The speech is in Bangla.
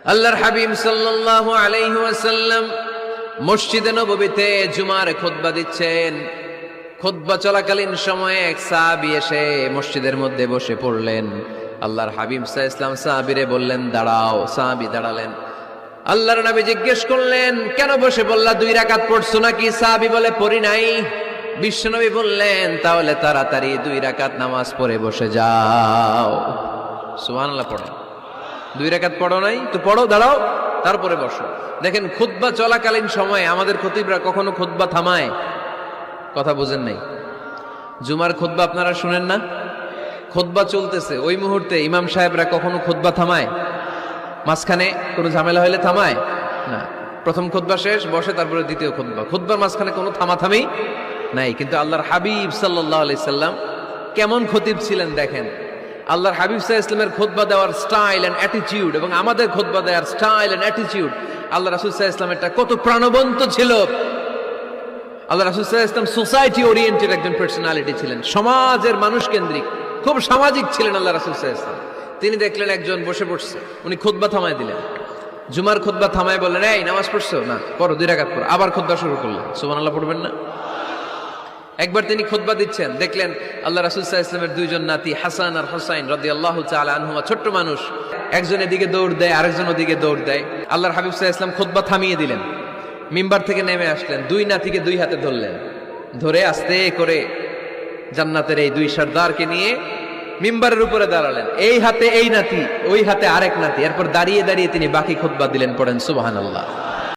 আল্লাহর হাবিব সাল্লাল্লাহু আলাইহি ওয়াসাল্লাম মসজিদে নববীতে জুমার খুতবা দিচ্ছেন। খুতবা চলাকালীন সময়ে এক সাহাবী এসে মসজিদের মধ্যে বসে পড়লেন। আল্লাহর হাবিব সাল্লাল্লাহু আলাইহি ওয়াসাল্লাম সাহাবীরে বললেন, দাঁড়াও। সাহাবী দাঁড়ালেন। আল্লাহর নবী জিজ্ঞেস করলেন, কেন বসে বললা? 2 রাকাত পড়ছো নাকি? সাহাবী বলে, পড়ি নাই। বিশ্বনবী বললেন, তাহলে তাড়াতাড়ি 2 রাকাত নামাজ পড়ে বসে যাও। সুবহানাল্লাহ পড়ো। 2 রাকাত পড়ো নাই তো পড়ো, দাঁড়াও, তারপরে বসো। দেখেন, খুতবা চলাকালীন সময়ে আমাদের খতিবরা কখনো খুতবা থামায়? কথা বুঝেন নাই? জুমার খুতবা আপনারা শুনেন না? খুতবা চলতেছে, ওই মুহূর্তে ইমাম সাহেবরা কখনো খুতবা থামায়? মাঝখানে কোনো ঝামেলা হলে থামায় না। প্রথম খুতবা শেষ, বসে, তারপরে দ্বিতীয় খুতবা। খুতবার মাঝখানে কোনো থামাথামি নাই। কিন্তু আল্লাহর হাবিব সাল্লাল্লাহু আলাইহি সাল্লাম কেমন খতিব ছিলেন দেখেন। আল্লাহর হাবিব সাল্লাল্লাহু আলাইহি ওয়াসাল্লামের খুতবা দেওয়ার স্টাইল এন্ড অ্যাটিটিউড এবং আমাদের খুতবা দেওয়ার স্টাইল এন্ড অ্যাটিটিউড, আল্লাহ রাসূল সাল্লাল্লাহু আলাইহি ওয়াসাল্লামেরটা কত প্রাণবন্ত ছিল। আল্লাহ রাসূল সাল্লাল্লাহু আলাইহি ওয়াসাল্লাম সোসাইটি ওরিয়েন্টেড একজন পার্সোনালিটি ছিলেন, সমাজের মানুষ কেন্দ্রিক, খুব সামাজিক ছিলেন আল্লাহ রাসূল সাল্লাল্লাহু আলাইহি ওয়াসাল্লাম। তিনি দেখলেন একজন বসে পড়ছে, উনি খুতবা থামায় দিলেন। জুমার খুতবা থামায় বললেন, এই নামাজ পড়ছো না? পড়ো, 2 রাকাত পড়ো। আবার খুতবা শুরু করলেন। সুবহানাল্লাহ পড়বেন না? একবার তিনি খুতবা দিচ্ছেন, দেখলেন আল্লাহ রাসূল সাল্লাল্লাহু আলাইহি ওয়াসাল্লামের 2 জন নাতি হাসান আর হুসাইন রাদিয়াল্লাহু তাআলা আনহুমা, ছোট্ট মানুষ, একজন এদিকে দৌড় দেয়, আরেকজন ওদিকে দৌড় দেয়। আল্লাহর হাবিব সাল্লাল্লাহু আলাইহি ওয়াসাল্লাম খুতবা থামিয়ে দিলেন, মিম্বার থেকে নেমে আসলেন, 2 নাতিকে 2 হাতে ধরলেন, ধরে আস্তে করে জান্নাতের এই 2 সর্দারকে নিয়ে মিম্বারের উপরে দাঁড়ালেন। এই হাতে এই নাতি, ওই হাতে আরেক নাতি। এরপর দাঁড়িয়ে দাঁড়িয়ে তিনি বাকি খুতবা দিলেন। পড়েন সুবহানাল্লাহ।